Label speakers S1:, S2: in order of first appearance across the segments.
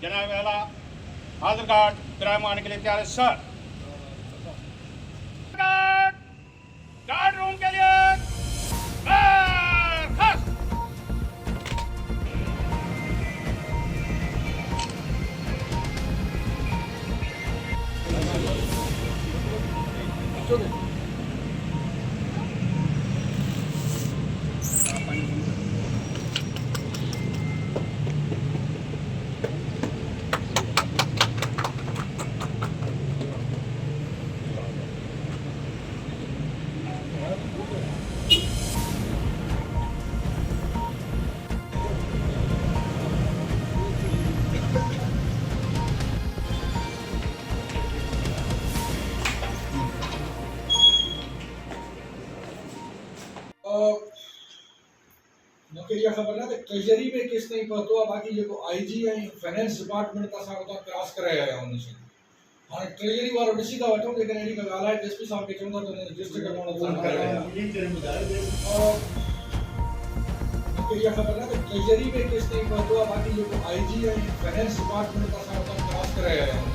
S1: जनाब वाला हाजिर कार्ड ग्राम आने के लिए तैयार है सर। गार्ड रूम के लिए बरखास्त।
S2: नौकरिया खबर ना ट्रेजरी में केस नहीं पहुंचो बाकी जो आईजी ऐं फाइनेंस डिपार्टमेंट त असां उतां क्रॉस करे आया आहियूं उनसे हाणे ट्रेजरी वारो ॾिसी था वठूं जेकॾहिं अहिड़ी का ॻाल्हि आहे एसपी साहब खे चवंदा त हुन रजिस्टर करवाइणो नौकरिया खबर ना ट्रेजरी में केस नहीं पहुंचो बाकी जो आईजी ऐं फाइनेंस डिपार्टमेंट त असां उतां क्रॉस करे आया आहियूं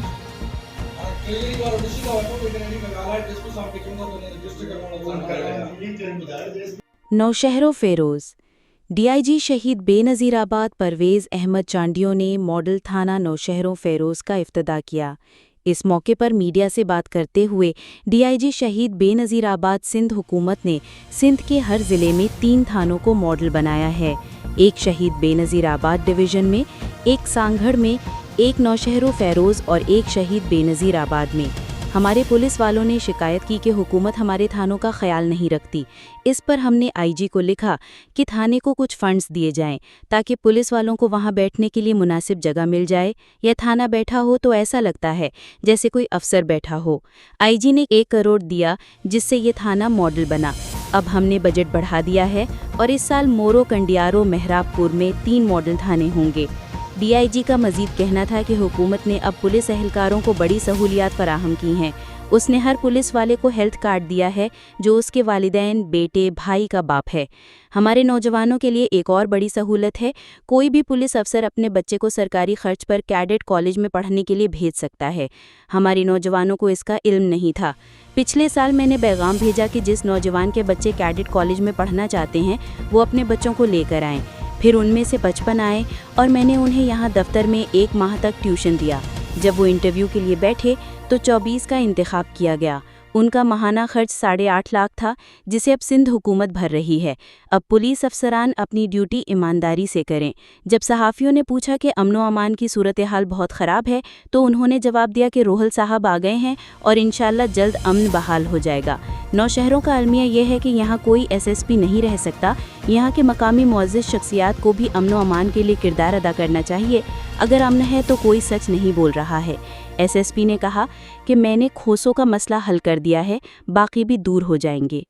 S2: हाणे ट्रेजरी वारो ॾिसी था वठूं जेकॾहिं अहिड़ी का ॻाल्हि आहे एसपी साहब खे चवंदा त हुन रजिस्टर करवाइणो
S3: नौशहरों फेरोज डीआईजी शहीद बेनज़ीराबाद परवेज़ अहमद चांडियों ने मॉडल थाना नौशहरों फेरोज का इफ्तिताह किया। इस मौके पर मीडिया से बात करते हुए डीआईजी शहीद बेनज़ीराबाद सिंध हुकूमत ने सिंध के हर ज़िले में 3 थानों को मॉडल बनाया है। एक शहीद बेनज़ीराबाद डिवीज़न में, एक सांगढ़ में, एक नौशहरों फेरोज और एक शहीद बेनज़ीराबाद में। हमारे पुलिस वालों ने शिकायत की कि हुकूमत हमारे थानों का ख्याल नहीं रखती। इस पर हमने आईजी को लिखा कि थाने को कुछ फंड्स दिए जाएं ताकि पुलिस वालों को वहां बैठने के लिए मुनासिब जगह मिल जाए। यह थाना बैठा हो तो ऐसा लगता है जैसे कोई अफसर बैठा हो। आईजी ने 1 करोड़ दिया जिससे ये थाना मॉडल बना। अब हमने बजट बढ़ा दिया है और इस साल मोरो, कंडियारो, मेहराबपुर में 3 मॉडल थाने होंगे। डीआईजी का मजीद कहना था कि हुकूमत ने अब पुलिस एहलकारों को बड़ी सहूलियात फराहम की हैं। उसने हर पुलिस वाले को हेल्थ कार्ड दिया है जो उसके वालिदैन, बेटे, भाई का बाप है। हमारे नौजवानों के लिए एक और बड़ी सहूलत है, कोई भी पुलिस अफसर अपने बच्चे को सरकारी खर्च पर कैडेट कॉलेज में पढ़ने के लिए भेज सकता है। हमारे नौजवानों को इसका इल्म नहीं था। पिछले साल मैंने पैगाम भेजा कि जिस नौजवान के बच्चे कैडेट कॉलेज में पढ़ना चाहते हैं वो अपने बच्चों को लेकर आएँ। फिर उनमें से 55 आए और मैंने उन्हें यहाँ दफ्तर में 1 माह तक ट्यूशन दिया। जब वो इंटरव्यू के लिए बैठे तो 24 का इंतखाब किया गया। उनका माहाना खर्च 8.5 लाख था जिसे अब सिंध हुकूमत भर रही है। अब पुलिस अफसरान अपनी ड्यूटी ईमानदारी से करें। जब सहाफ़ियों ने पूछा कि अमनो अमान की सूरत हाल बहुत ख़राब है तो उन्होंने जवाब दिया कि रोहल साहब आ गए हैं और इंशाल्लाह जल्द अमन बहाल हो जाएगा। नौशहरों का अलमिया यह है कि यहाँ कोई एसएसपी नहीं रह सकता। यहाँ के मकामी मुअज़्ज़िज़ शख्सियात को भी अमनो अमान के लिए किरदार अदा करना चाहिए। अगर अमन है तो कोई सच नहीं बोल रहा है। एसएसपी ने कहा कि मैंने खोसों का मसला हल कर दिया है, बाकी भी दूर हो जाएंगे।